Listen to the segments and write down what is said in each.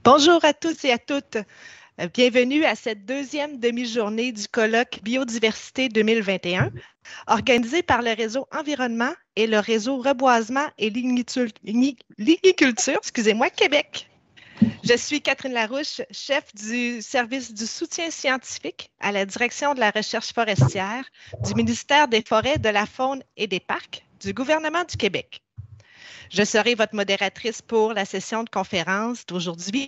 Bonjour à tous et à toutes. Bienvenue à cette deuxième demi-journée du colloque Biodiversité 2021, organisé par le réseau Environnement et le réseau Reboisement et Ligniculture, Québec. Je suis Catherine Larouche, chef du service du soutien scientifique à la direction de la recherche forestière du ministère des Forêts, de la Faune et des Parcs du gouvernement du Québec. Je serai votre modératrice pour la session de conférence d'aujourd'hui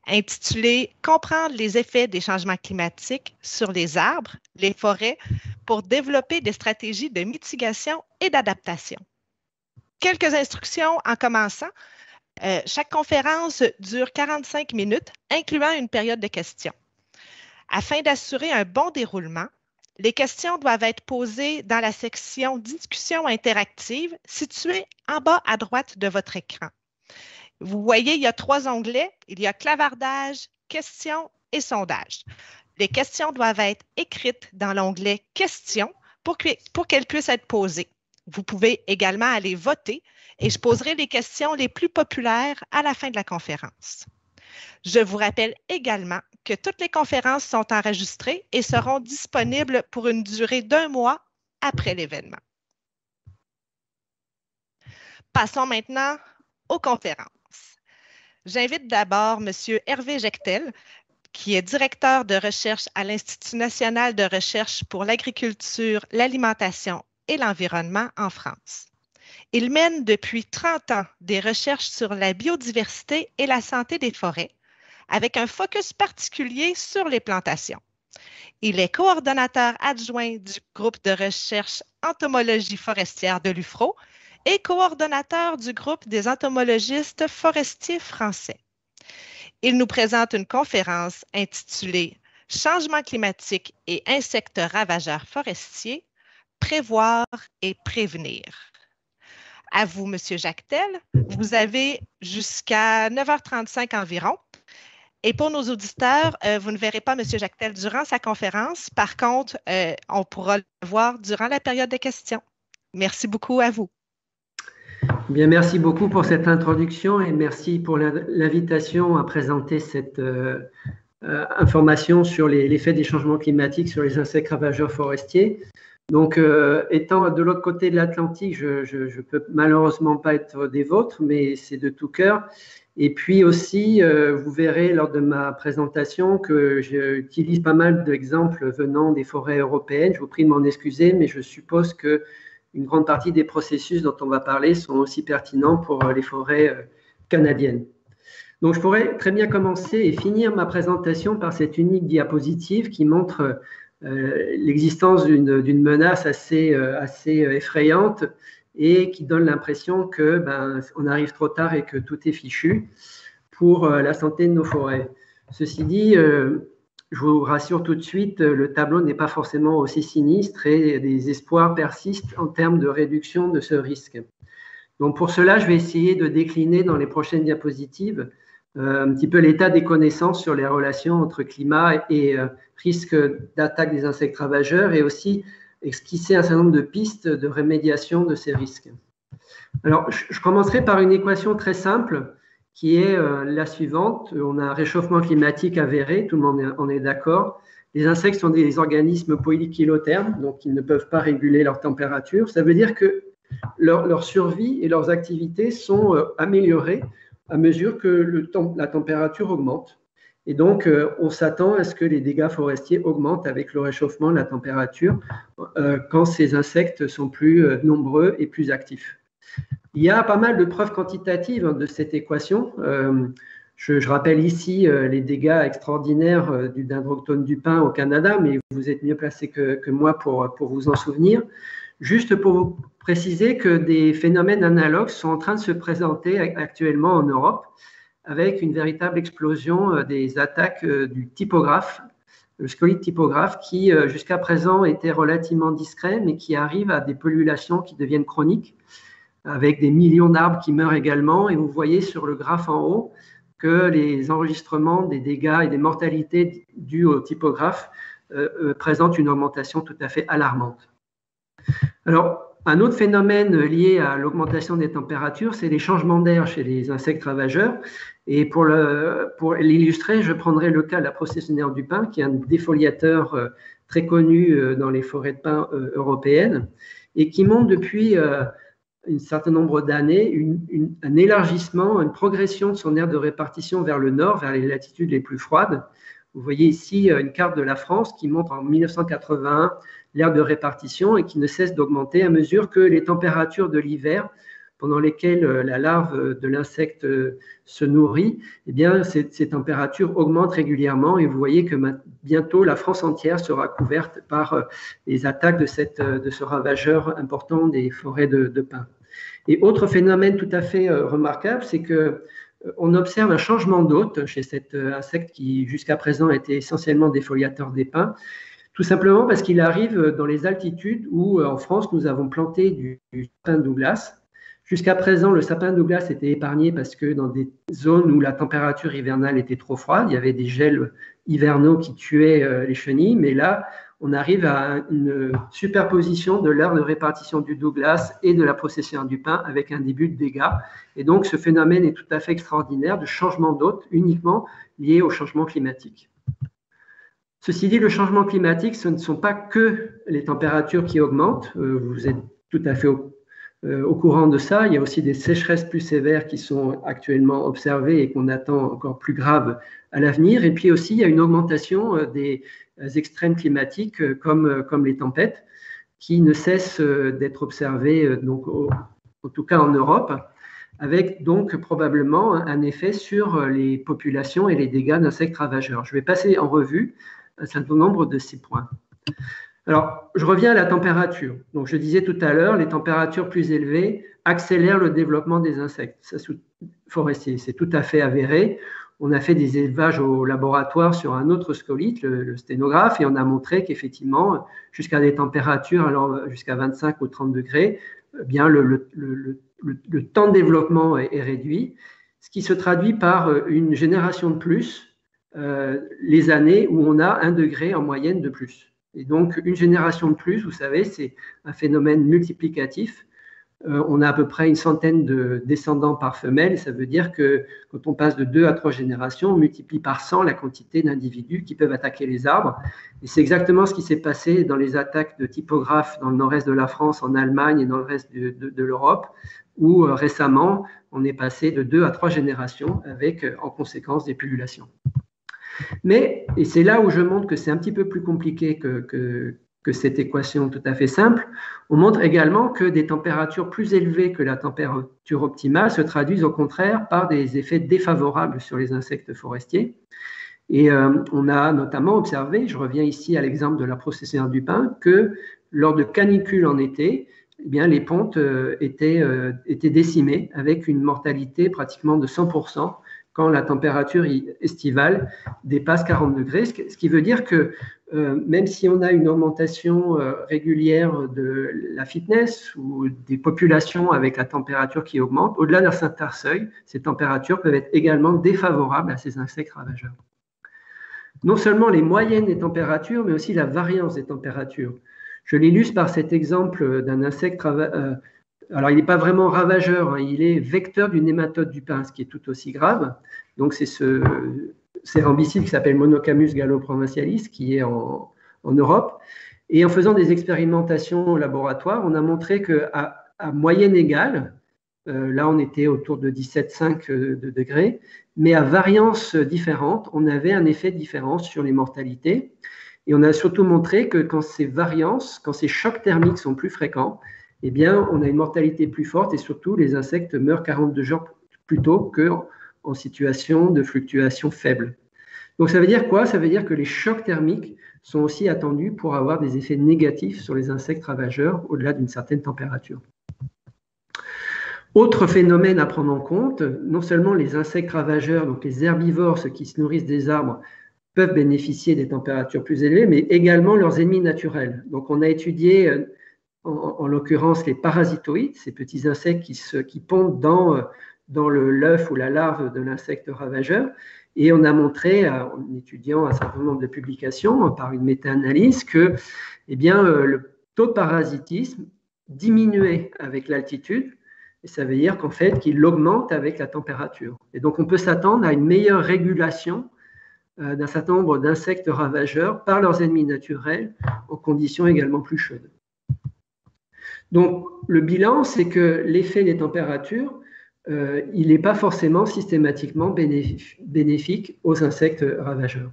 intitulée « Comprendre les effets des changements climatiques sur les arbres, les forêts pour développer des stratégies de mitigation et d'adaptation ». Quelques instructions en commençant. Chaque conférence dure 45 minutes, incluant une période de questions. Afin d'assurer un bon déroulement, les questions doivent être posées dans la section « Discussion interactive » située en bas à droite de votre écran. Vous voyez, il y a 3 onglets. Il y a clavardage, questions et sondage. Les questions doivent être écrites dans l'onglet « Questions » pour qu'elles puissent être posées. Vous pouvez également aller voter et je poserai les questions les plus populaires à la fin de la conférence. Je vous rappelle également que toutes les conférences sont enregistrées et seront disponibles pour une durée d'1 mois après l'événement. Passons maintenant aux conférences. J'invite d'abord M. Hervé Jectel, qui est directeur de recherche à l'Institut national de recherche pour l'agriculture, l'alimentation et l'environnement en France. Il mène depuis 30 ans des recherches sur la biodiversité et la santé des forêts, avec un focus particulier sur les plantations. Il est coordonnateur adjoint du groupe de recherche entomologie forestière de l'UFRO et coordonnateur du groupe des entomologistes forestiers français. Il nous présente une conférence intitulée « Changement climatique et insectes ravageurs forestiers, prévoir et prévenir ». À vous, M. Jectel. Vous avez jusqu'à 9h35 environ. Et pour nos auditeurs, vous ne verrez pas M. Jectel durant sa conférence. Par contre, on pourra le voir durant la période de questions. Merci beaucoup à vous. Bien, merci beaucoup pour cette introduction et merci pour l'invitation à présenter cette information sur l'effet des changements climatiques sur les insectes ravageurs forestiers. Donc, étant de l'autre côté de l'Atlantique, je peux malheureusement pas être des vôtres, mais c'est de tout cœur. Et puis aussi, vous verrez lors de ma présentation que j'utilise pas mal d'exemples venant des forêts européennes. Je vous prie de m'en excuser, mais je suppose que une grande partie des processus dont on va parler sont aussi pertinents pour les forêts canadiennes. Donc, je pourrais très bien commencer et finir ma présentation par cette unique diapositive qui montre l'existence d'une menace assez effrayante et qui donne l'impression que on arrive trop tard et que tout est fichu pour la santé de nos forêts. Ceci dit, je vous rassure tout de suite, le tableau n'est pas forcément aussi sinistre et des espoirs persistent en termes de réduction de ce risque. Donc pour cela, je vais essayer de décliner dans les prochaines diapositives un petit peu l'état des connaissances sur les relations entre climat et risque d'attaque des insectes ravageurs et aussi esquisser un certain nombre de pistes de remédiation de ces risques. Alors, je commencerai par une équation très simple qui est la suivante. On a un réchauffement climatique avéré, tout le monde en est d'accord. Les insectes sont des organismes poikilothermes, donc ils ne peuvent pas réguler leur température. Ça veut dire que leur survie et leurs activités sont améliorées à mesure que la température augmente. Et donc, on s'attend à ce que les dégâts forestiers augmentent avec le réchauffement de la température quand ces insectes sont plus nombreux et plus actifs. Il y a pas mal de preuves quantitatives de cette équation. Je rappelle ici les dégâts extraordinaires du dendroctone du pin au Canada, mais vous êtes mieux placé que moi pour vous en souvenir. Juste pour vous préciser que des phénomènes analogues sont en train de se présenter actuellement en Europe avec une véritable explosion des attaques du typographe, le scolyte typographe, qui jusqu'à présent était relativement discret, mais qui arrive à des pollutions qui deviennent chroniques, avec des millions d'arbres qui meurent également. Et vous voyez sur le graphe en haut que les enregistrements des dégâts et des mortalités dues au typographe présentent une augmentation tout à fait alarmante. Alors, Un autre phénomène lié à l'augmentation des températures, c'est les changements d'air chez les insectes ravageurs. Et pour l'illustrer, je prendrai le cas de la processionnaire du pin, qui est un défoliateur très connu dans les forêts de pin européennes et qui montre depuis un certain nombre d'années un élargissement, une progression de son aire de répartition vers le nord, vers les latitudes les plus froides. Vous voyez ici une carte de la France qui montre en 1981 l'aire de répartition et qui ne cesse d'augmenter à mesure que les températures de l'hiver, pendant lesquelles la larve de l'insecte se nourrit, eh bien, ces températures augmentent régulièrement et vous voyez que bientôt la France entière sera couverte par les attaques de ce ravageur important des forêts de pin. Et autre phénomène tout à fait remarquable, c'est qu'on observe un changement d'hôte chez cet insecte qui jusqu'à présent était essentiellement défoliateur des pins, tout simplement parce qu'il arrive dans les altitudes où en France nous avons planté du sapin Douglas. Jusqu'à présent, le sapin Douglas était épargné parce que dans des zones où la température hivernale était trop froide, il y avait des gels hivernaux qui tuaient les chenilles, mais là, on arrive à une superposition de l'aire de répartition du Douglas et de la processionnaire du pin avec un début de dégâts. Et donc, ce phénomène est tout à fait extraordinaire de changement d'hôte uniquement lié au changement climatique. Ceci dit, le changement climatique, ce ne sont pas que les températures qui augmentent. Vous êtes tout à fait au courant de ça. Il y a aussi des sécheresses plus sévères qui sont actuellement observées et qu'on attend encore plus graves à l'avenir. Et puis aussi, il y a une augmentation des extrêmes climatiques comme les tempêtes qui ne cessent d'être observées, donc, en tout cas en Europe, avec donc probablement un effet sur les populations et les dégâts d'insectes ravageurs. Je vais passer en revue un certain nombre de ces points. Alors, je reviens à la température. Donc, je disais tout à l'heure, les températures plus élevées accélèrent le développement des insectes forestiers. C'est tout à fait avéré. On a fait des élevages au laboratoire sur un autre scolite, le sténographe, et on a montré qu'effectivement, jusqu'à des températures, alors jusqu'à 25 ou 30 degrés, eh bien, le temps de développement est réduit, ce qui se traduit par une génération de plus les années où on a 1 degré en moyenne de plus. Et donc, une génération de plus, vous savez, c'est un phénomène multiplicatif. On a à peu près une centaine de descendants par femelle, et ça veut dire que quand on passe de 2 à 3 générations, on multiplie par 100 la quantité d'individus qui peuvent attaquer les arbres. Et c'est exactement ce qui s'est passé dans les attaques de typographes dans le nord-est de la France, en Allemagne et dans le reste de l'Europe, où récemment, on est passé de 2 à 3 générations avec en conséquence des pullulations. Mais, et c'est là où je montre que c'est un petit peu plus compliqué que cette équation tout à fait simple, on montre également que des températures plus élevées que la température optimale se traduisent au contraire par des effets défavorables sur les insectes forestiers. Et on a notamment observé, je reviens ici à l'exemple de la processionnaire du pin, que lors de canicules en été, eh bien, les pontes étaient décimées avec une mortalité pratiquement de 100%. Quand la température estivale dépasse 40 degrés, ce qui veut dire que même si on a une augmentation régulière de la fitness ou des populations avec la température qui augmente, au-delà d'un certain seuil, ces températures peuvent être également défavorables à ces insectes ravageurs. Non seulement les moyennes des températures, mais aussi la variance des températures. Je l'illustre par cet exemple d'un insecte alors, il n'est pas vraiment ravageur, hein, il est vecteur du nématode du pin, ce qui est tout aussi grave. Donc, c'est ce cérambicide qui s'appelle Monocamus gallo-provincialis, qui est en Europe. Et en faisant des expérimentations au laboratoire, on a montré qu'à moyenne égale, là on était autour de 17,5 degrés, mais à variance différente, on avait un effet de différence sur les mortalités. Et on a surtout montré que quand ces variances, quand ces chocs thermiques sont plus fréquents, eh bien, on a une mortalité plus forte et surtout, les insectes meurent 42 jours plus tôt qu'en situation de fluctuation faible. Donc, ça veut dire quoi? Ça veut dire que les chocs thermiques sont aussi attendus pour avoir des effets négatifs sur les insectes ravageurs au-delà d'une certaine température. Autre phénomène à prendre en compte, non seulement les insectes ravageurs, donc les herbivores, ceux qui se nourrissent des arbres, peuvent bénéficier des températures plus élevées, mais également leurs ennemis naturels. Donc, on a étudié en l'occurrence les parasitoïdes, ces petits insectes qui pondent dans l'œuf ou la larve de l'insecte ravageur. Et on a montré, en étudiant un certain nombre de publications, par une méta-analyse, que eh bien, le taux de parasitisme diminuer avec l'altitude, et ça veut dire qu'en fait, qu'il augmente avec la température. Et donc, on peut s'attendre à une meilleure régulation d'un certain nombre d'insectes ravageurs par leurs ennemis naturels en conditions également plus chaudes. Donc, le bilan, c'est que l'effet des températures, il n'est pas forcément systématiquement bénéfique aux insectes ravageurs.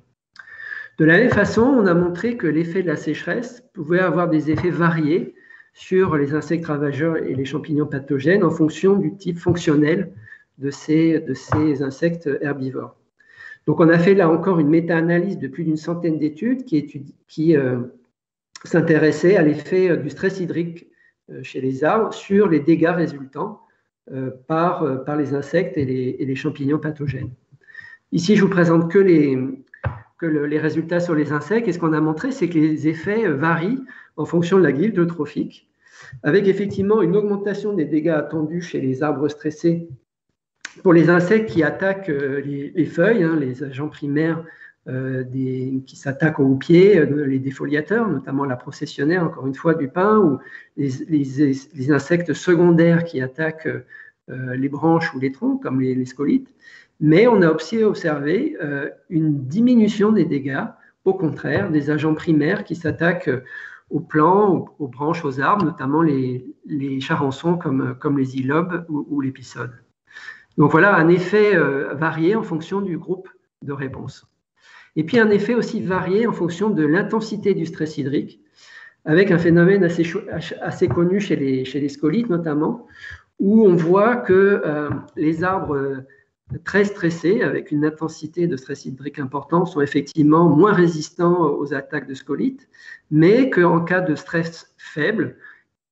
De la même façon, on a montré que l'effet de la sécheresse pouvait avoir des effets variés sur les insectes ravageurs et les champignons pathogènes en fonction du type fonctionnel de ces insectes herbivores. Donc, on a fait là encore une méta-analyse de plus d'une centaine d'études qui s'intéressaient à l'effet du stress hydrique chez les arbres sur les dégâts résultants par les insectes et les champignons pathogènes. Ici, je vous présente que les résultats sur les insectes. Et ce qu'on a montré, c'est que les effets varient en fonction de la guilde eutrophique, avec effectivement une augmentation des dégâts attendus chez les arbres stressés pour les insectes qui attaquent les feuilles, les agents primaires qui s'attaquent aux houppiers, les défoliateurs, notamment la processionnaire, encore une fois, du pin, ou les insectes secondaires qui attaquent les branches ou les troncs, comme les scolites. Mais on a aussi observé une diminution des dégâts, au contraire, des agents primaires qui s'attaquent aux plants, aux branches, aux arbres, notamment les charançons comme les ilobes ou les pissodes. Donc voilà un effet varié en fonction du groupe de réponse. Et puis un effet aussi varié en fonction de l'intensité du stress hydrique, avec un phénomène assez connu chez les scolites notamment, où on voit que les arbres très stressés, avec une intensité de stress hydrique importante, sont effectivement moins résistants aux attaques de scolites, mais qu'en cas de stress faible,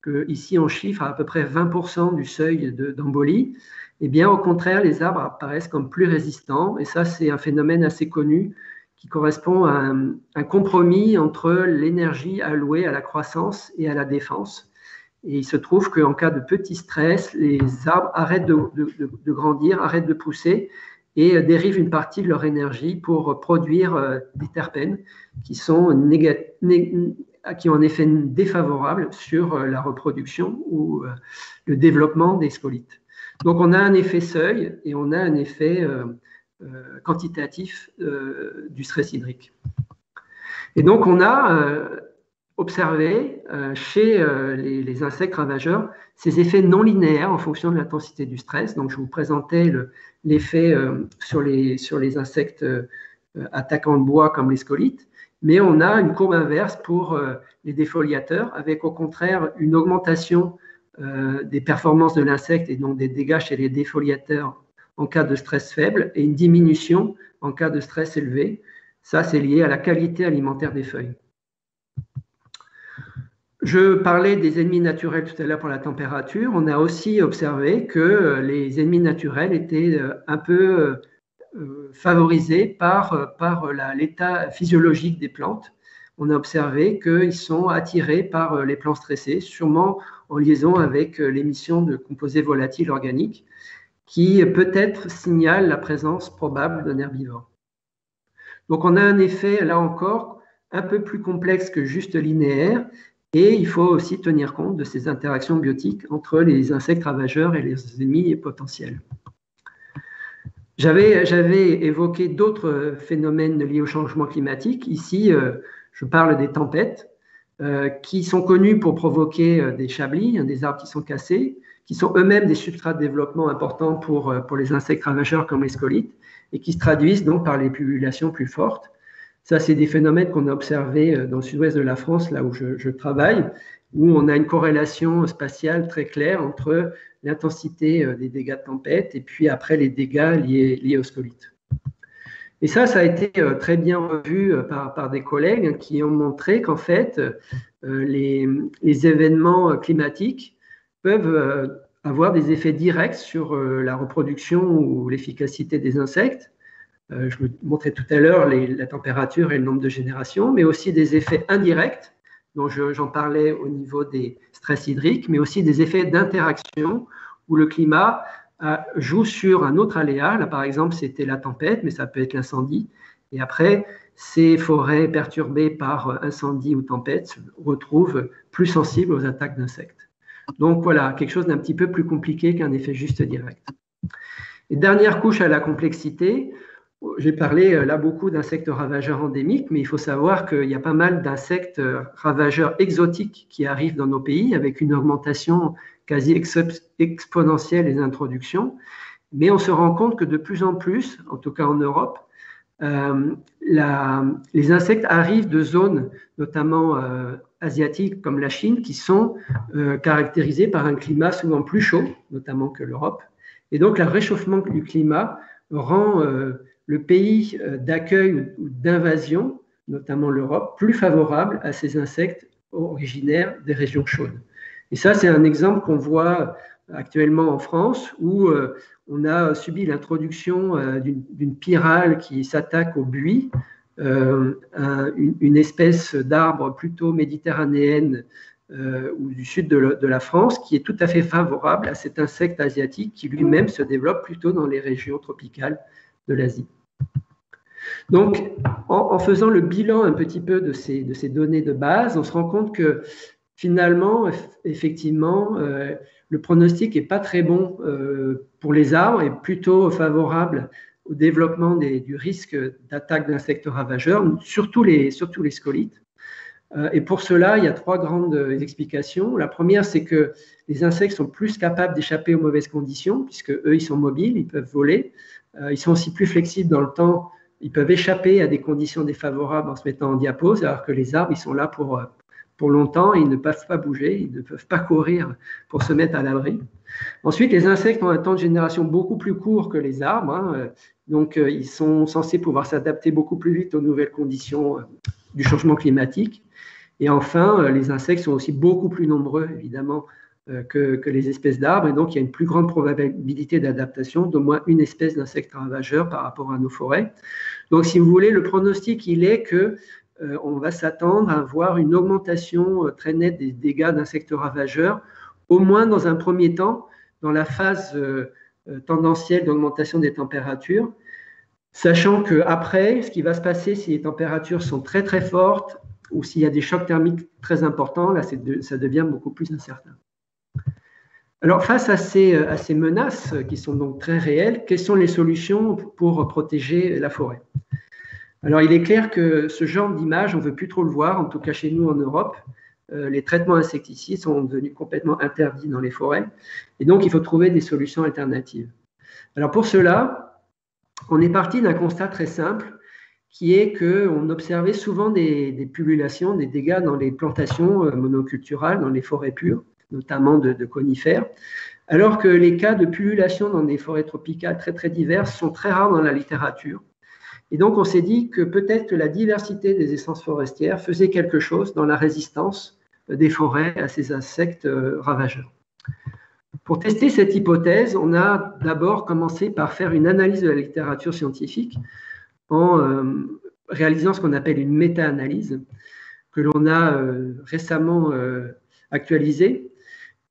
que ici on chiffre à peu près 20% du seuil d'embolie, eh bien au contraire, les arbres apparaissent comme plus résistants, et ça c'est un phénomène assez connu qui correspond à un compromis entre l'énergie allouée à la croissance et à la défense. Et il se trouve qu'en cas de petit stress, les arbres arrêtent de grandir, arrêtent de pousser et dérivent une partie de leur énergie pour produire des terpènes qui ont un effet défavorable sur la reproduction ou le développement des scolites. Donc on a un effet seuil et on a un effet quantitatif du stress hydrique. Et donc on a observé chez les insectes ravageurs ces effets non linéaires en fonction de l'intensité du stress. Donc je vous présentais l'effet sur les insectes attaquants de bois comme les scolites, mais on a une courbe inverse pour les défoliateurs, avec au contraire une augmentation des performances de l'insecte et donc des dégâts chez les défoliateurs en cas de stress faible et une diminution en cas de stress élevé. Ça, c'est lié à la qualité alimentaire des feuilles. Je parlais des ennemis naturels tout à l'heure pour la température. On a aussi observé que les ennemis naturels étaient un peu favorisés par l'état physiologique des plantes. On a observé qu'ils sont attirés par les plants stressés, sûrement en liaison avec l'émission de composés volatiles organiques, qui peut-être signale la présence probable d'un herbivore. Donc on a un effet, là encore, un peu plus complexe que juste linéaire, et il faut aussi tenir compte de ces interactions biotiques entre les insectes ravageurs et les ennemis potentiels. J'avais évoqué d'autres phénomènes liés au changement climatique. Ici, je parle des tempêtes, qui sont connues pour provoquer des chablis, des arbres qui sont cassés, qui sont eux-mêmes des substrats de développement importants pour les insectes ravageurs comme les scolites, et qui se traduisent donc par les pullulations plus fortes. Ça, c'est des phénomènes qu'on a observés dans le sud-ouest de la France, là où je travaille, où on a une corrélation spatiale très claire entre l'intensité des dégâts de tempête et puis après les dégâts liés aux scolites. Et ça a été très bien revu par des collègues qui ont montré qu'en fait, les événements climatiques peuvent avoir des effets directs sur la reproduction ou l'efficacité des insectes. Je vous montrais tout à l'heure la température et le nombre de générations, mais aussi des effets indirects, dont j'en parlais au niveau des stress hydriques, mais aussi des effets d'interaction où le climat joue sur un autre aléa. Là, par exemple, c'était la tempête, mais ça peut être l'incendie. Et après, ces forêts perturbées par incendie ou tempête se retrouvent plus sensibles aux attaques d'insectes. Donc voilà, quelque chose d'un petit peu plus compliqué qu'un effet juste direct. Et dernière couche à la complexité, j'ai parlé là beaucoup d'insectes ravageurs endémiques, mais il faut savoir qu'il y a pas mal d'insectes ravageurs exotiques qui arrivent dans nos pays avec une augmentation quasi exponentielle des introductions. Mais on se rend compte que de plus en plus, en tout cas en Europe, les insectes arrivent de zones, notamment asiatiques comme la Chine, qui sont caractérisées par un climat souvent plus chaud, notamment que l'Europe. Et donc, le réchauffement du climat rend le pays d'accueil ou d'invasion, notamment l'Europe, plus favorable à ces insectes originaires des régions chaudes. Et ça, c'est un exemple qu'on voit actuellement en France, où on a subi l'introduction d'une pyrale qui s'attaque au buis, une espèce d'arbre plutôt méditerranéenne ou du sud de la France, qui est tout à fait favorable à cet insecte asiatique qui lui-même se développe plutôt dans les régions tropicales de l'Asie. Donc, en faisant le bilan un petit peu de ces données de base, on se rend compte que finalement, effectivement, le pronostic n'est pas très bon pour les arbres et plutôt favorable au développement du risque d'attaque d'insectes ravageurs, surtout les scolites. Et pour cela, il y a trois grandes explications. La première, c'est que les insectes sont plus capables d'échapper aux mauvaises conditions, puisque eux, ils sont mobiles, ils peuvent voler. Ils sont aussi plus flexibles dans le temps. Ils peuvent échapper à des conditions défavorables en se mettant en diapause, alors que les arbres, ils sont là pour longtemps et ils ne peuvent pas bouger, ils ne peuvent pas courir pour se mettre à l'abri. Ensuite, les insectes ont un temps de génération beaucoup plus court que les arbres, donc ils sont censés pouvoir s'adapter beaucoup plus vite aux nouvelles conditions du changement climatique. Et enfin, les insectes sont aussi beaucoup plus nombreux, évidemment, que les espèces d'arbres, et donc il y a une plus grande probabilité d'adaptation d'au moins une espèce d'insecte ravageur par rapport à nos forêts. Donc, si vous voulez, le pronostic, il est que on va s'attendre à voir une augmentation très nette des dégâts d'insectes ravageurs, au moins dans un premier temps, dans la phase tendancielle d'augmentation des températures, sachant qu'après, ce qui va se passer si les températures sont très très fortes ou s'il y a des chocs thermiques très importants, là, ça devient beaucoup plus incertain. Alors, face à ces menaces qui sont donc très réelles, quelles sont les solutions pour protéger la forêt ? Alors, il est clair que ce genre d'image, on ne veut plus trop le voir, en tout cas chez nous en Europe. Les traitements insecticides sont devenus complètement interdits dans les forêts. Et donc, il faut trouver des solutions alternatives. Alors, pour cela, on est parti d'un constat très simple, qui est qu'on observait souvent des pullulations, des dégâts dans les plantations monoculturales, dans les forêts pures, notamment de conifères, alors que les cas de pullulation dans des forêts tropicales très, très diverses sont très rares dans la littérature. Et donc, on s'est dit que peut-être que la diversité des essences forestières faisait quelque chose dans la résistance des forêts à ces insectes ravageurs. Pour tester cette hypothèse, on a d'abord commencé par faire une analyse de la littérature scientifique en réalisant ce qu'on appelle une méta-analyse que l'on a récemment actualisée.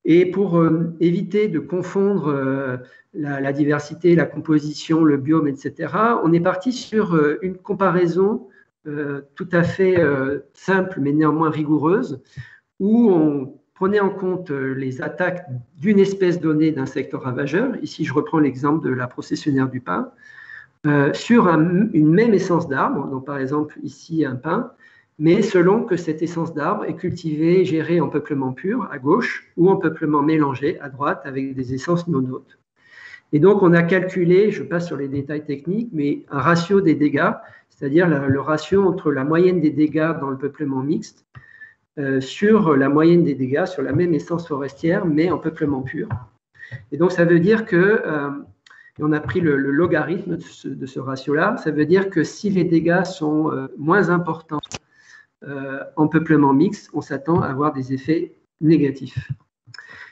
Et pour éviter de confondre la diversité, la composition, le biome, etc., on est parti sur une comparaison tout à fait simple, mais néanmoins rigoureuse, où on prenait en compte les attaques d'une espèce donnée d'insectes ravageurs. Ici, je reprends l'exemple de la processionnaire du pin, sur une même essence d'arbre, donc par exemple ici un pin, mais selon que cette essence d'arbre est cultivée, gérée en peuplement pur à gauche ou en peuplement mélangé à droite avec des essences non-hôtes. Et donc, on a calculé, je passe sur les détails techniques, mais un ratio des dégâts, c'est-à-dire le ratio entre la moyenne des dégâts dans le peuplement mixte sur la moyenne des dégâts sur la même essence forestière, mais en peuplement pur. Et donc, ça veut dire que, on a pris le logarithme de ce ratio-là, ça veut dire que si les dégâts sont moins importants en peuplement mixte, on s'attend à avoir des effets négatifs.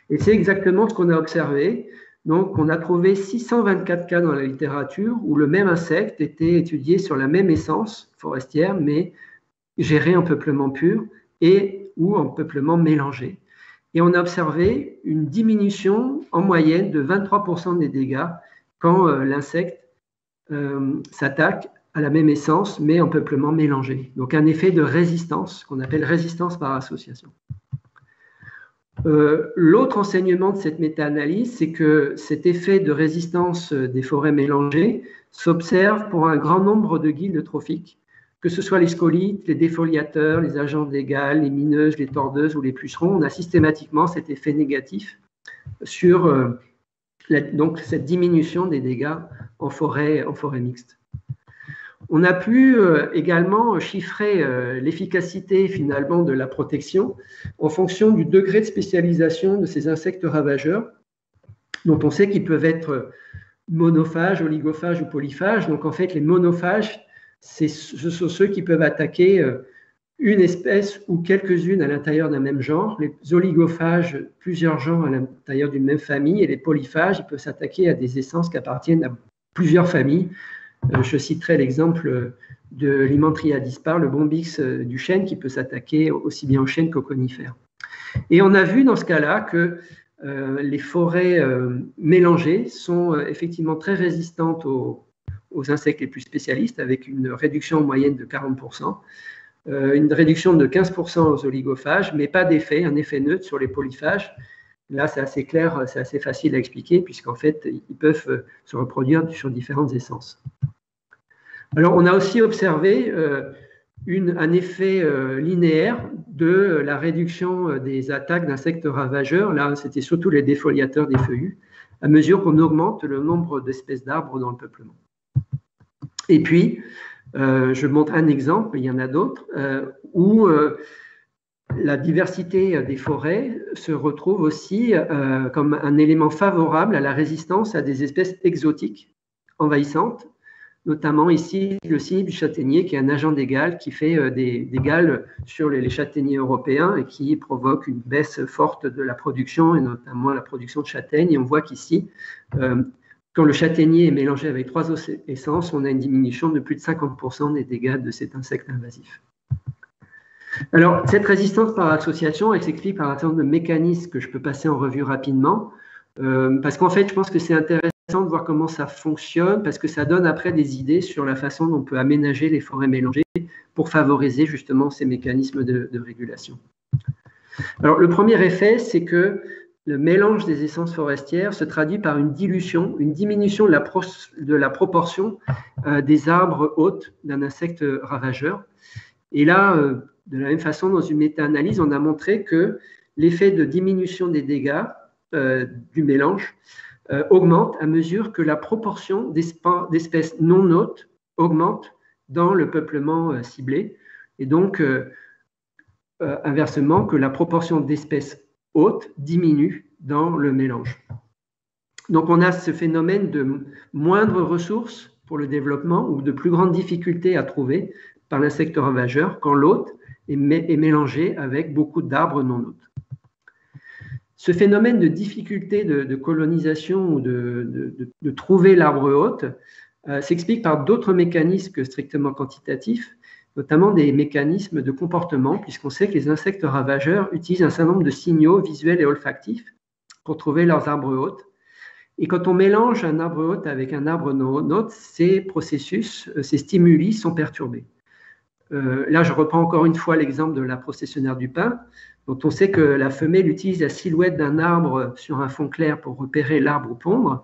Et c'est exactement ce qu'on a observé. Donc, on a trouvé 624 cas dans la littérature où le même insecte était étudié sur la même essence forestière, mais géré en peuplement pur et ou en peuplement mélangé. Et on a observé une diminution en moyenne de 23% des dégâts quand l'insecte s'attaque à la même essence, mais en peuplement mélangé. Donc un effet de résistance, qu'on appelle résistance par association. L'autre enseignement de cette méta-analyse, c'est que cet effet de résistance des forêts mélangées s'observe pour un grand nombre de guildes trophiques, que ce soit les scolites, les défoliateurs, les agents d'égales, les mineuses, les tordeuses ou les pucerons. On a systématiquement cet effet négatif sur donc cette diminution des dégâts en forêt mixte. On a pu également chiffrer l'efficacité finalement de la protection en fonction du degré de spécialisation de ces insectes ravageurs, dont on sait qu'ils peuvent être monophages, oligophages ou polyphages. Donc en fait, les monophages, ce sont ceux qui peuvent attaquer une espèce ou quelques-unes à l'intérieur d'un même genre. Les oligophages, plusieurs genres à l'intérieur d'une même famille. Et les polyphages, ils peuvent s'attaquer à des essences qui appartiennent à plusieurs familles. Je citerai l'exemple de l'Hymantria dispar, le bombix du chêne, qui peut s'attaquer aussi bien au chêne qu'aux conifères. Et on a vu dans ce cas-là que les forêts mélangées sont effectivement très résistantes aux insectes les plus spécialistes, avec une réduction en moyenne de 40%, une réduction de 15% aux oligophages, mais pas d'effet, un effet neutre sur les polyphages. Là, c'est assez clair, c'est assez facile à expliquer, puisqu'en fait, ils peuvent se reproduire sur différentes essences. Alors, on a aussi observé un effet linéaire de la réduction des attaques d'insectes ravageurs. Là, c'était surtout les défoliateurs des feuillus, à mesure qu'on augmente le nombre d'espèces d'arbres dans le peuplement. Et puis, je montre un exemple, il y en a d'autres, où la diversité des forêts se retrouve aussi comme un élément favorable à la résistance à des espèces exotiques envahissantes, notamment ici le cynipe du châtaignier, qui est un agent d'égal qui fait des gales sur les châtaigniers européens et qui provoque une baisse forte de la production, et notamment la production de châtaignes. Et on voit qu'ici, quand le châtaignier est mélangé avec 3 autres essences, on a une diminution de plus de 50% des dégâts de cet insecte invasif. Alors, cette résistance par association, elle s'explique par un certain nombre de mécanismes que je peux passer en revue rapidement, parce qu'en fait, je pense que c'est intéressant de voir comment ça fonctionne, parce que ça donne après des idées sur la façon dont on peut aménager les forêts mélangées pour favoriser justement ces mécanismes de régulation. Alors, le premier effet, c'est que le mélange des essences forestières se traduit par une dilution, une diminution de la proportion des arbres hôtes d'un insecte ravageur. Et là, de la même façon, dans une méta-analyse, on a montré que l'effet de diminution des dégâts du mélange augmente à mesure que la proportion d'espèces non hôtes augmente dans le peuplement ciblé. Et donc, inversement, que la proportion d'espèces hôtes diminue dans le mélange. Donc, on a ce phénomène de moindres ressources pour le développement ou de plus grandes difficultés à trouver par l'insecte ravageur quand l'hôte est mélangé avec beaucoup d'arbres non hôtes. Ce phénomène de difficulté de colonisation ou de trouver l'arbre hôte s'explique par d'autres mécanismes que strictement quantitatifs, notamment des mécanismes de comportement, puisqu'on sait que les insectes ravageurs utilisent un certain nombre de signaux visuels et olfactifs pour trouver leurs arbres hôtes. Et quand on mélange un arbre hôte avec un arbre non hôte, ces processus, ces stimuli sont perturbés. Là, je reprends encore une fois l'exemple de la processionnaire du pin, dont on sait que la femelle utilise la silhouette d'un arbre sur un fond clair pour repérer l'arbre ou pondre.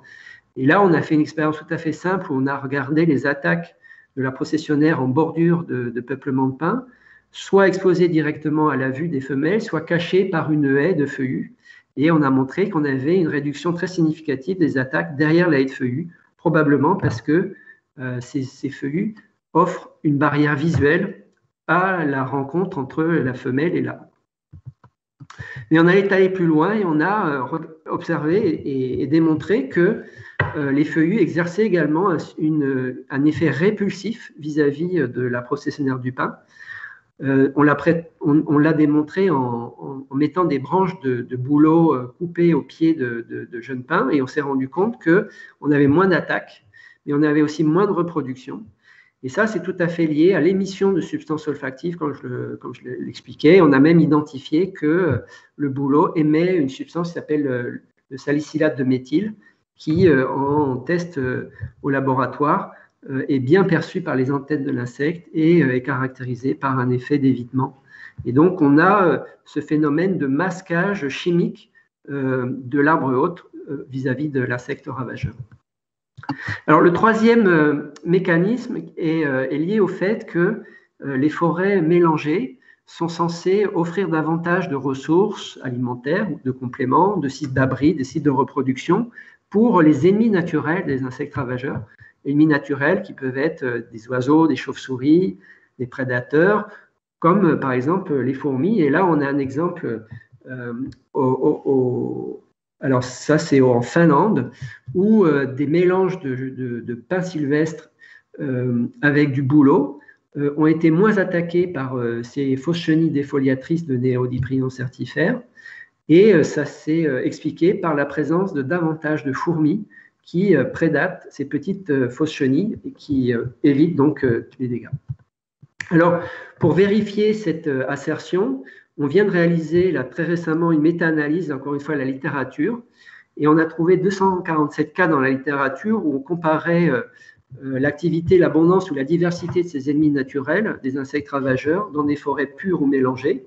Et là, on a fait une expérience tout à fait simple où on a regardé les attaques de la processionnaire en bordure de peuplement de pin, soit exposées directement à la vue des femelles, soit cachées par une haie de feuillus. Et on a montré qu'on avait une réduction très significative des attaques derrière la haie de feuillus, probablement parce que ces feuillus offrent une barrière visuelle à la rencontre entre la femelle et l'arbre. Mais on est allé plus loin et on a observé et démontré que les feuillus exerçaient également un effet répulsif vis-à-vis de la processionnaire du pin. On l'a démontré en mettant des branches de bouleau coupées au pied de jeunes pins et on s'est rendu compte qu'on avait moins d'attaques, mais on avait aussi moins de reproduction. Et ça, c'est tout à fait lié à l'émission de substances olfactives, comme je l'expliquais. On a même identifié que le bouleau émet une substance qui s'appelle le salicylate de méthyle, qui, en test au laboratoire, est bien perçu par les antennes de l'insecte et est caractérisé par un effet d'évitement. Et donc, on a ce phénomène de masquage chimique de l'arbre hôte vis-à-vis de l'insecte ravageur. Alors, le troisième mécanisme est lié au fait que les forêts mélangées sont censées offrir davantage de ressources alimentaires, de compléments, de sites d'abri, des sites de reproduction pour les ennemis naturels des insectes ravageurs. Ennemis naturels qui peuvent être des oiseaux, des chauves-souris, des prédateurs, comme par exemple les fourmis. Et là, on a un exemple alors ça, c'est en Finlande, où des mélanges de pins sylvestres avec du bouleau ont été moins attaqués par ces fausses chenilles défoliatrices de Neodyprion certifère. Et ça s'est expliqué par la présence de davantage de fourmis qui prédatent ces petites fausses chenilles et qui évitent donc les dégâts. Alors, pour vérifier cette assertion, on vient de réaliser là, très récemment une méta-analyse, encore une fois, la littérature, et on a trouvé 247 cas dans la littérature où on comparait l'activité, l'abondance ou la diversité de ces ennemis naturels, des insectes ravageurs, dans des forêts pures ou mélangées,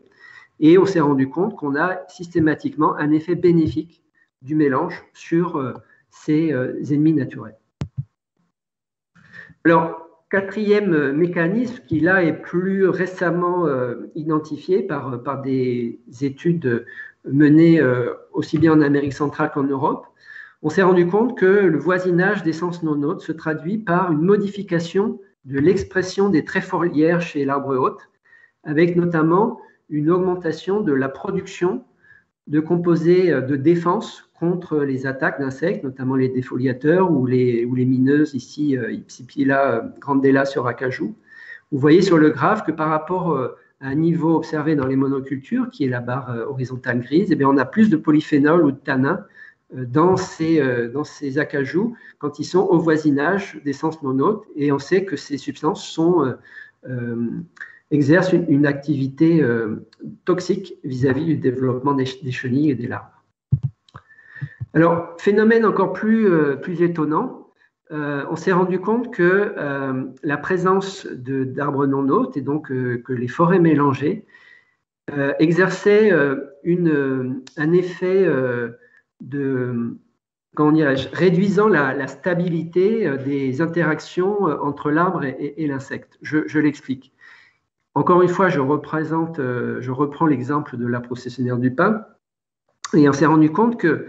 et on s'est rendu compte qu'on a systématiquement un effet bénéfique du mélange sur ces ennemis naturels. Alors, quatrième mécanisme qui là est plus récemment identifié par des études menées aussi bien en Amérique centrale qu'en Europe, on s'est rendu compte que le voisinage d'essences non hôtes se traduit par une modification de l'expression des traits foliaires chez l'arbre hôte, avec notamment une augmentation de la production de composés de défense contre les attaques d'insectes, notamment les défoliateurs ou les mineuses, ici Ipsipila grandella sur acajou. Vous voyez sur le graphe que par rapport à un niveau observé dans les monocultures, qui est la barre horizontale grise, eh bien, on a plus de polyphénol ou de tanins dans ces acajous quand ils sont au voisinage d'essences non hôtes, et on sait que ces substances exercent une activité toxique vis-à-vis du développement des chenilles et des larves. Alors, phénomène encore plus étonnant, on s'est rendu compte que la présence d'arbres non hôtes, et donc que les forêts mélangées, exerçaient un effet réduisant la stabilité des interactions entre l'arbre et l'insecte. Je l'explique. Encore une fois, je reprends l'exemple de la processionnaire du pain, et on s'est rendu compte que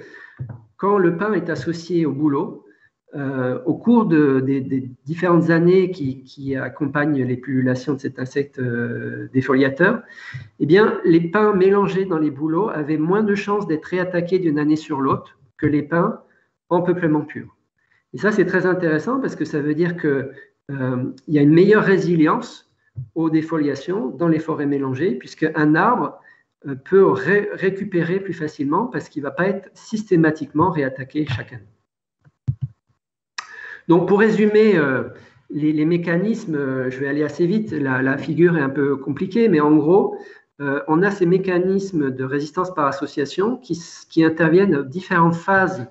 quand le pain est associé au bouleau, au cours des différentes années qui accompagnent les pullulations de cet insecte défoliateur, eh bien, les pins mélangés dans les bouleaux avaient moins de chances d'être réattaqués d'une année sur l'autre que les pins en peuplement pur. Et ça, c'est très intéressant parce que ça veut dire qu'il y a une meilleure résilience aux défoliations dans les forêts mélangées, puisqu'un arbre peut récupérer plus facilement parce qu'il ne va pas être systématiquement réattaqué chaque année. Donc, pour résumer les mécanismes, je vais aller assez vite, la figure est un peu compliquée, mais en gros, on a ces mécanismes de résistance par association qui interviennent à différentes phases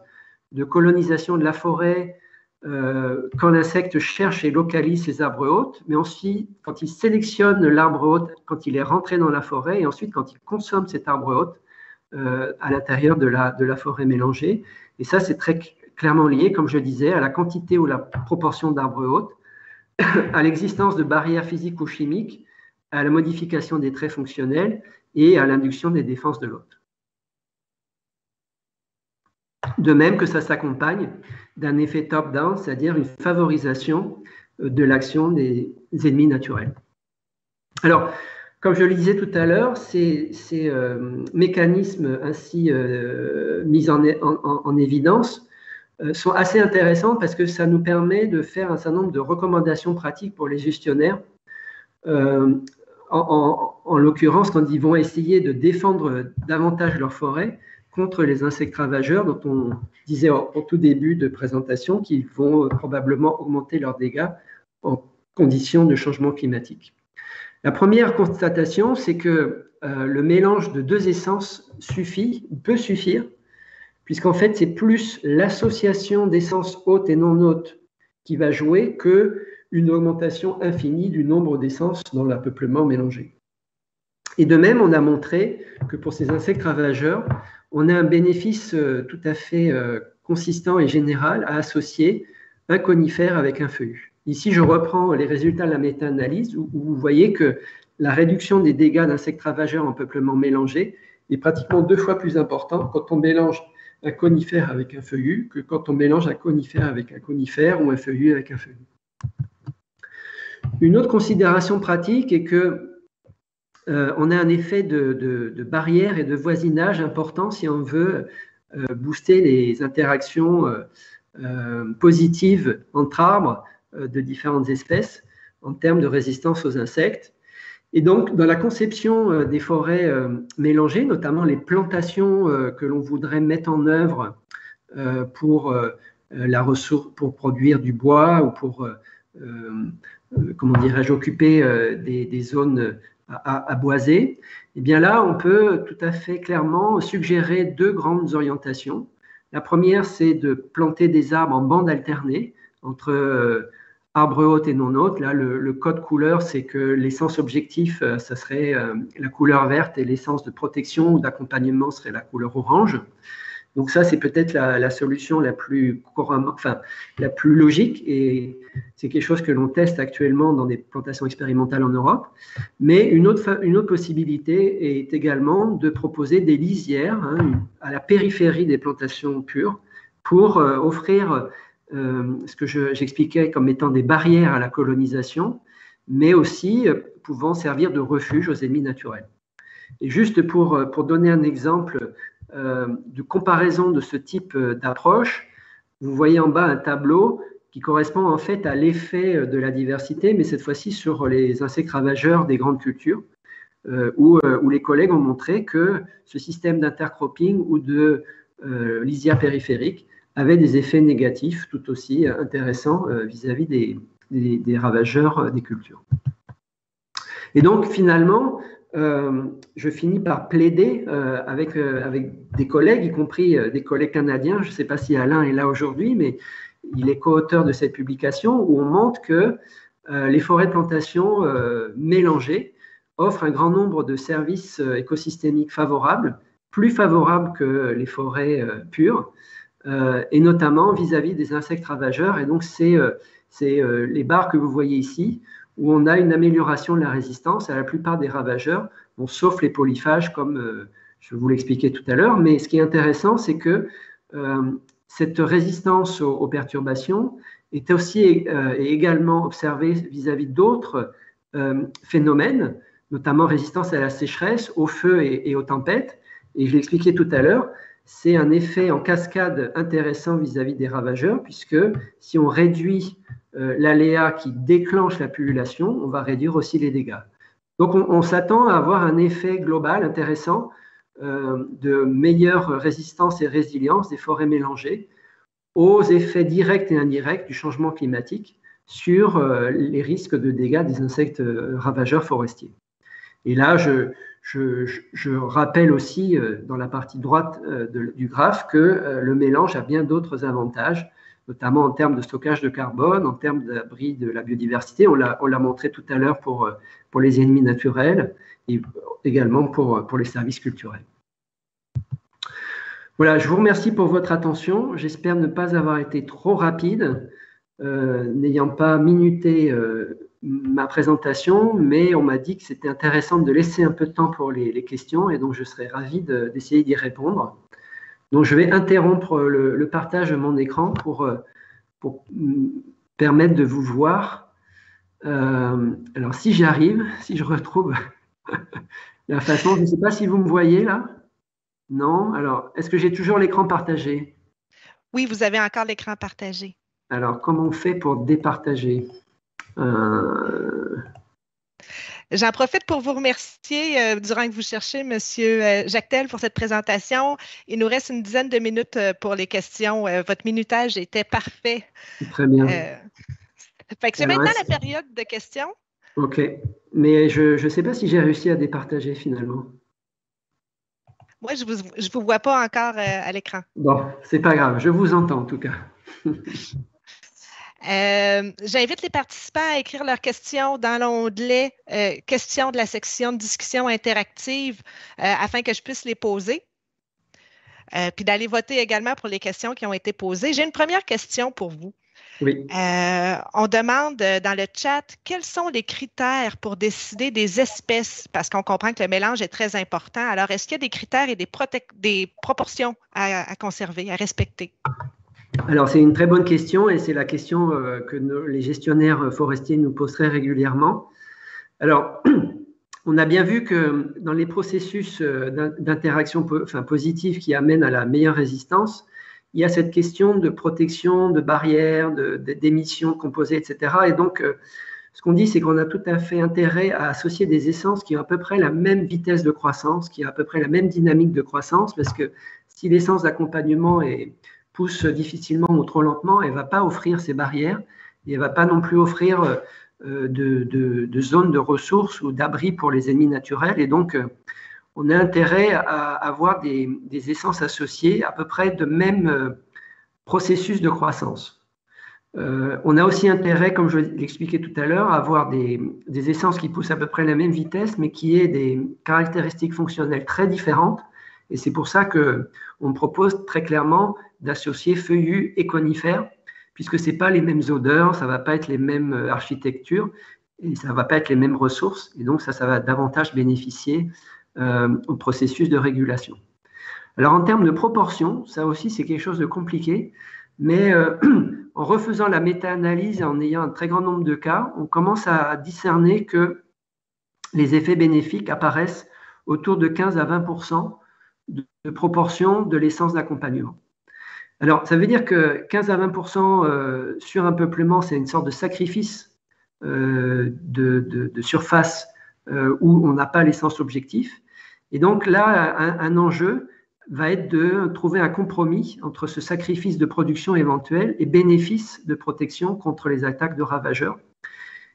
de colonisation de la forêt, quand l'insecte cherche et localise ses arbres hôtes, mais ensuite quand il sélectionne l'arbre hôte, quand il est rentré dans la forêt, et ensuite quand il consomme cet arbre hôte à l'intérieur de la forêt mélangée. Et ça, c'est très clairement lié, comme je disais, à la quantité ou la proportion d'arbres hôtes, à l'existence de barrières physiques ou chimiques, à la modification des traits fonctionnels et à l'induction des défenses de l'hôte. De même que ça s'accompagne d'un effet top-down, c'est-à-dire une favorisation de l'action des ennemis naturels. Alors, comme je le disais tout à l'heure, ces mécanismes ainsi mis en évidence sont assez intéressants parce que ça nous permet de faire un certain nombre de recommandations pratiques pour les gestionnaires, en l'occurrence quand ils vont essayer de défendre davantage leur forêt contre les insectes ravageurs dont on disait au tout début de présentation qu'ils vont probablement augmenter leurs dégâts en conditions de changement climatique. La première constatation, c'est que le mélange de deux essences peut suffire, puisqu'en fait, c'est plus l'association d'essences hôtes et non hôtes qui va jouer qu'une augmentation infinie du nombre d'essences dans l'accouplement mélangé. Et de même, on a montré que pour ces insectes ravageurs, on a un bénéfice tout à fait consistant et général à associer un conifère avec un feuillu. Ici, je reprends les résultats de la méta-analyse où vous voyez que la réduction des dégâts d'insectes ravageurs en peuplement mélangé est pratiquement 2 fois plus importante quand on mélange un conifère avec un feuillu que quand on mélange un conifère avec un conifère ou un feuillu avec un feuillu. Une autre considération pratique est que on a un effet de barrière et de voisinage important si on veut booster les interactions positives entre arbres de différentes espèces en termes de résistance aux insectes. Et donc, dans la conception des forêts mélangées, notamment les plantations que l'on voudrait mettre en œuvre pour la ressource, pour produire du bois ou pour, comment dirais-je, occuper des zones à boiser, eh bien là, on peut tout à fait clairement suggérer 2 grandes orientations. La première, c'est de planter des arbres en bande alternée entre arbres hôtes et non hôtes. Là, le code couleur, c'est que l'essence objectif, ça serait la couleur verte et l'essence de protection ou d'accompagnement serait la couleur orange. Donc ça, c'est peut-être la solution la plus couramment, enfin, la plus logique et c'est quelque chose que l'on teste actuellement dans des plantations expérimentales en Europe. Mais une autre possibilité est également de proposer des lisières à la périphérie des plantations pures pour offrir ce que j'expliquais comme étant des barrières à la colonisation, mais aussi pouvant servir de refuge aux ennemis naturels. Et juste pour donner un exemple de comparaison de ce type d'approche, vous voyez en bas un tableau qui correspond en fait à l'effet de la diversité, mais cette fois-ci sur les insectes ravageurs des grandes cultures, où les collègues ont montré que ce système d'intercropping ou de lisière périphérique avait des effets négatifs tout aussi intéressants vis-à-vis des ravageurs des cultures. Et donc finalement, je finis par plaider avec des collègues, y compris des collègues canadiens. Je ne sais pas si Alain est là aujourd'hui, mais il est co-auteur de cette publication où on montre que les forêts de plantation mélangées offrent un grand nombre de services écosystémiques favorables, plus favorables que les forêts pures, et notamment vis-à-vis des insectes ravageurs. Et donc, c'est les barres que vous voyez ici, où on a une amélioration de la résistance à la plupart des ravageurs, bon, sauf les polyphages, comme je vous l'expliquais tout à l'heure. Mais ce qui est intéressant, c'est que cette résistance aux perturbations est aussi et également observée vis-à-vis d'autres phénomènes, notamment résistance à la sécheresse, au feu et aux tempêtes. Et je l'expliquais tout à l'heure, c'est un effet en cascade intéressant vis-à-vis des ravageurs, puisque si on réduit l'aléa qui déclenche la pullulation, on va réduire aussi les dégâts. Donc, on s'attend à avoir un effet global intéressant de meilleure résistance et résilience des forêts mélangées aux effets directs et indirects du changement climatique sur les risques de dégâts des insectes ravageurs forestiers. Et là, je rappelle aussi dans la partie droite du graphe que le mélange a bien d'autres avantages, notamment en termes de stockage de carbone, en termes d'abri de la biodiversité. On l'a montré tout à l'heure pour les ennemis naturels et également pour les services culturels. Voilà, je vous remercie pour votre attention. J'espère ne pas avoir été trop rapide, n'ayant pas minuté ma présentation, mais on m'a dit que c'était intéressant de laisser un peu de temps pour les questions et donc je serais ravi d'essayer d'y répondre. Donc, je vais interrompre le partage de mon écran pour permettre de vous voir. Alors, si j'y arrive, si je retrouve la façon, je ne sais pas si vous me voyez là. Non? Alors, est-ce que j'ai toujours l'écran partagé? Oui, vous avez encore l'écran partagé. Alors, comment on fait pour départager? J'en profite pour vous remercier durant que vous cherchez, M. Jactel, pour cette présentation. Il nous reste une dizaine de minutes pour les questions. Votre minutage était parfait. Très bien. C'est maintenant la période de questions. OK. Mais je ne sais pas si j'ai réussi à départager finalement. Moi, je ne vous vois pas encore à l'écran. Bon, c'est pas grave. Je vous entends en tout cas. J'invite les participants à écrire leurs questions dans l'onglet questions de la section de discussion interactive afin que je puisse les poser. Puis d'aller voter également pour les questions qui ont été posées. J'ai une première question pour vous. Oui. On demande dans le chat quels sont les critères pour décider des espèces, parce qu'on comprend que le mélange est très important. Alors, est-ce qu'il y a des critères et des proportions à conserver, à respecter? Alors, c'est une très bonne question et c'est la question que les gestionnaires forestiers nous posent très régulièrement. Alors, on a bien vu que dans les processus d'interaction positive qui amènent à la meilleure résistance, il y a cette question de protection, de barrières, d'émissions de composés, etc. Et donc, ce qu'on dit, c'est qu'on a tout à fait intérêt à associer des essences qui ont à peu près la même vitesse de croissance, qui ont à peu près la même dynamique de croissance, parce que si l'essence d'accompagnement pousse difficilement ou trop lentement, elle ne va pas offrir ces barrières et elle ne va pas non plus offrir de zones de ressources ou d'abris pour les ennemis naturels. Et donc, on a intérêt à avoir des essences associées à peu près de même processus de croissance. On a aussi intérêt, comme je l'expliquais tout à l'heure, à avoir des essences qui poussent à peu près la même vitesse, mais qui aient des caractéristiques fonctionnelles très différentes. Et c'est pour ça qu'on propose très clairement d'associer feuillus et conifères, puisque ce n'est pas les mêmes odeurs, ça ne va pas être les mêmes architectures, et ça ne va pas être les mêmes ressources. Et donc, ça va davantage bénéficier au processus de régulation. Alors, en termes de proportion, ça aussi, c'est quelque chose de compliqué, mais en refaisant la méta-analyse et en ayant un très grand nombre de cas, on commence à discerner que les effets bénéfiques apparaissent autour de 15 à 20% de proportion de l'essence d'accompagnement. Alors, ça veut dire que 15 à 20% sur un peuplement, c'est une sorte de sacrifice de surface où on n'a pas l'essence objectif. Et donc là, un enjeu va être de trouver un compromis entre ce sacrifice de production éventuel et bénéfice de protection contre les attaques de ravageurs.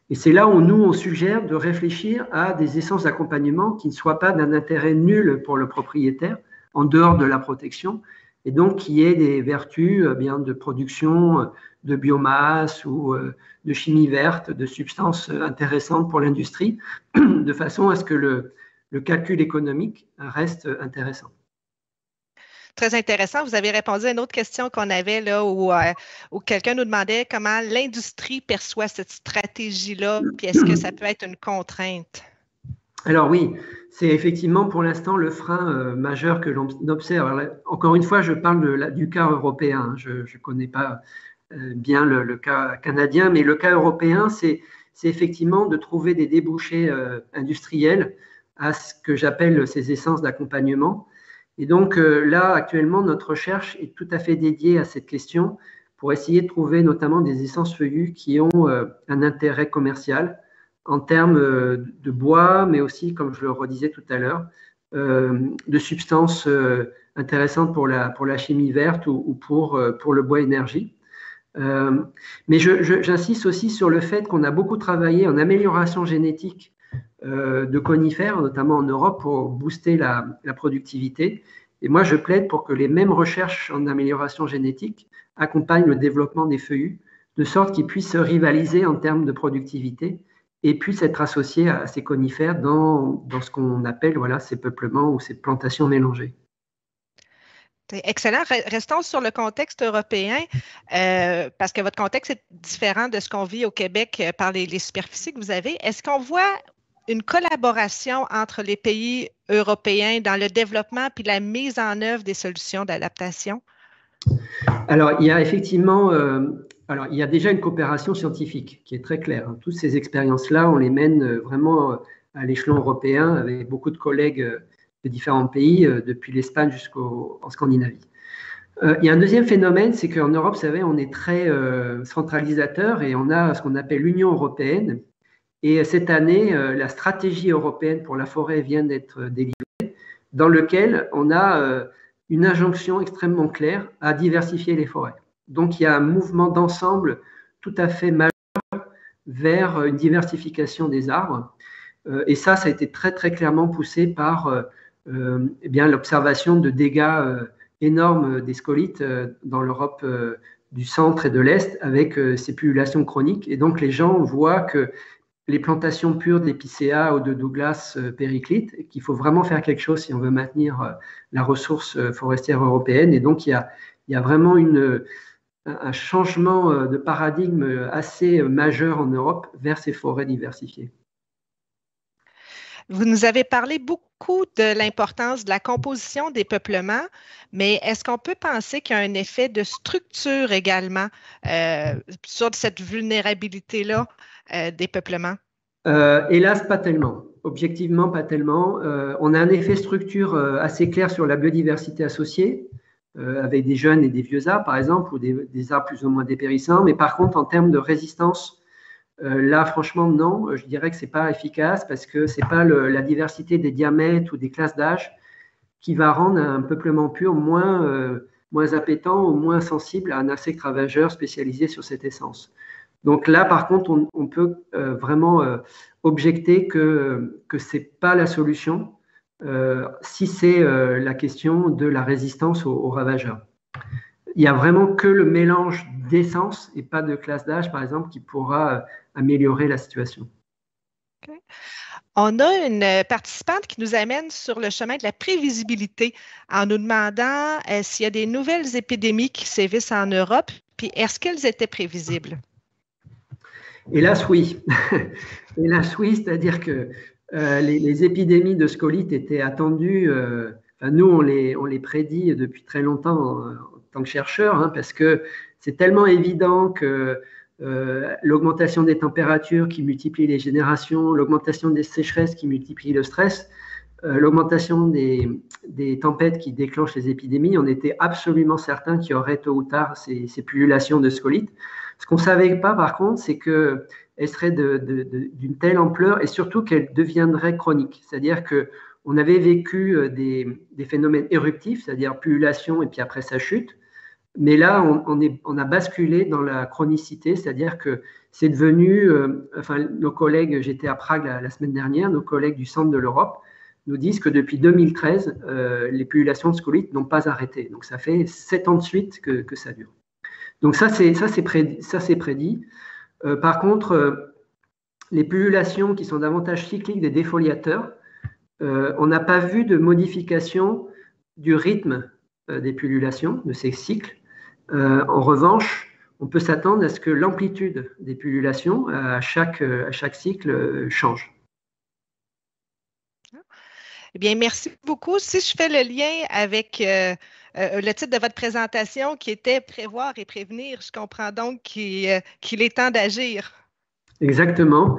Et c'est là où nous, on suggère de réfléchir à des essences d'accompagnement qui ne soient pas d'un intérêt nul pour le propriétaire, en dehors de la protection, et donc qui aient des vertus bien de production de biomasse ou de chimie verte, de substances intéressantes pour l'industrie, de façon à ce que le calcul économique reste intéressant. Très intéressant. Vous avez répondu à une autre question qu'on avait là où quelqu'un nous demandait comment l'industrie perçoit cette stratégie-là, puis est-ce que ça peut être une contrainte? Alors oui, c'est effectivement pour l'instant le frein majeur que l'on observe. Alors, encore une fois, je parle du cas européen. Je ne connais pas bien le cas canadien, mais le cas européen, c'est effectivement de trouver des débouchés industriels à ce que j'appelle ces essences d'accompagnement. Et donc là, actuellement, notre recherche est tout à fait dédiée à cette question pour essayer de trouver notamment des essences feuillues qui ont un intérêt commercial en termes de bois, mais aussi, comme je le redisais tout à l'heure, de substances intéressantes pour la chimie verte ou pour le bois énergie. Mais j'insiste aussi sur le fait qu'on a beaucoup travaillé en amélioration génétique de conifères, notamment en Europe, pour booster la productivité. Et moi, je plaide pour que les mêmes recherches en amélioration génétique accompagnent le développement des feuillus, de sorte qu'ils puissent rivaliser en termes de productivité et puissent être associés à ces conifères dans ce qu'on appelle ces peuplements ou ces plantations mélangées. Excellent. Restons sur le contexte européen, parce que votre contexte est différent de ce qu'on vit au Québec par les superficies que vous avez. Est-ce qu'on voit une collaboration entre les pays européens dans le développement puis la mise en œuvre des solutions d'adaptation? Alors, il y a effectivement, il y a déjà une coopération scientifique qui est très claire. Toutes ces expériences-là, on les mène vraiment à l'échelon européen avec beaucoup de collègues de différents pays, depuis l'Espagne jusqu'en Scandinavie. Il y a un deuxième phénomène, c'est qu'en Europe, vous savez, on est très centralisateur et on a ce qu'on appelle l'Union européenne. Et cette année, la stratégie européenne pour la forêt vient d'être délivrée, dans lequel on a une injonction extrêmement claire à diversifier les forêts. Donc, il y a un mouvement d'ensemble tout à fait majeur vers une diversification des arbres. Et ça a été très, très clairement poussé par l'observation de dégâts énormes des scolytes dans l'Europe du centre et de l'Est avec ces pullulations chroniques. Et donc, les gens voient que les plantations pures d'épicéa ou de Douglas périclite, qu'il faut vraiment faire quelque chose si on veut maintenir la ressource forestière européenne. Et donc, il y a vraiment un changement de paradigme assez majeur en Europe vers ces forêts diversifiées. Vous nous avez parlé beaucoup de l'importance de la composition des peuplements, mais est-ce qu'on peut penser qu'il y a un effet de structure également sur cette vulnérabilité-là des peuplements? Hélas, pas tellement. Objectivement, pas tellement. On a un effet structure assez clair sur la biodiversité associée, avec des jeunes et des vieux arbres, par exemple, ou des arbres plus ou moins dépérissants. Mais par contre, en termes de résistance, là, franchement, non. Je dirais que ce n'est pas efficace parce que ce n'est pas la diversité des diamètres ou des classes d'âge qui va rendre un peuplement pur moins appétant ou moins sensible à un insecte ravageur spécialisé sur cette essence. Donc là, par contre, on peut vraiment objecter que ce n'est pas la solution si c'est la question de la résistance aux ravageurs. Il n'y a vraiment que le mélange d'essence et pas de classe d'âge, par exemple, qui pourra améliorer la situation. Okay. On a une participante qui nous amène sur le chemin de la prévisibilité en nous demandant s'il y a des nouvelles épidémies qui sévissent en Europe, puis est-ce qu'elles étaient prévisibles? Hélas, oui. Hélas, oui, c'est-à-dire que les épidémies de scolytes étaient attendues. Nous, on les prédit depuis très longtemps en tant que chercheurs, hein, parce que c'est tellement évident que l'augmentation des températures qui multiplie les générations, l'augmentation des sécheresses qui multiplie le stress, l'augmentation des tempêtes qui déclenchent les épidémies, on était absolument certain qu'il y aurait tôt ou tard ces pullulations de scolytes. Ce qu'on ne savait pas, par contre, c'est qu'elles seraient d'une telle ampleur et surtout qu'elles deviendraient chroniques. C'est-à-dire qu'on avait vécu des phénomènes éruptifs, c'est-à-dire pullulation et puis après ça chute. Mais là, on a basculé dans la chronicité, c'est-à-dire que c'est devenu, nos collègues, j'étais à Prague la semaine dernière, nos collègues du centre de l'Europe nous disent que depuis 2013, les pullulations de scolytes n'ont pas arrêté. Donc ça fait 7 ans de suite que ça dure. Donc ça c'est prédit. Par contre, les pullulations qui sont davantage cycliques des défoliateurs, on n'a pas vu de modification du rythme des pullulations, de ces cycles. En revanche, on peut s'attendre à ce que l'amplitude des pullulations à chaque cycle change. Eh bien, merci beaucoup. Si je fais le lien avec le titre de votre présentation qui était « Prévoir et prévenir », je comprends donc qu'il est temps d'agir. Exactement,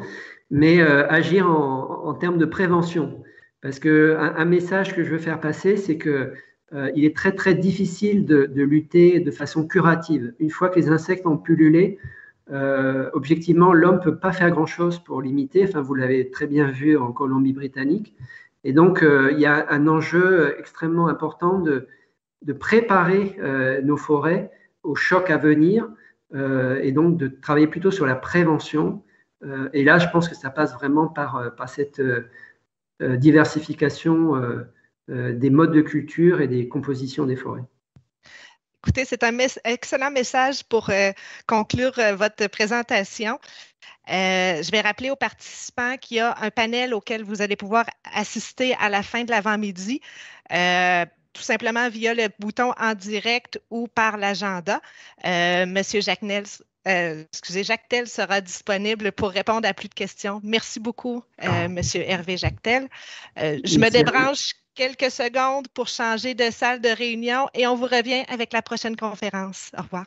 mais agir en termes de prévention. Parce qu'un message que je veux faire passer, c'est que il est très, très difficile de lutter de façon curative. Une fois que les insectes ont pullulé, objectivement, l'homme ne peut pas faire grand-chose pour limiter. Enfin, vous l'avez très bien vu en Colombie-Britannique. Et donc, il y a un enjeu extrêmement important de préparer nos forêts au choc à venir et donc de travailler plutôt sur la prévention. Et là, je pense que ça passe vraiment par cette diversification des modes de culture et des compositions des forêts. Écoutez, c'est un excellent message pour conclure votre présentation. Je vais rappeler aux participants qu'il y a un panel auquel vous allez pouvoir assister à la fin de l'avant-midi, tout simplement via le bouton en direct ou par l'agenda. Monsieur Jacques Tel sera disponible pour répondre à plus de questions. Merci beaucoup, Monsieur Hervé Jactel. Je me débranche quelques secondes pour changer de salle de réunion et on vous revient avec la prochaine conférence. Au revoir.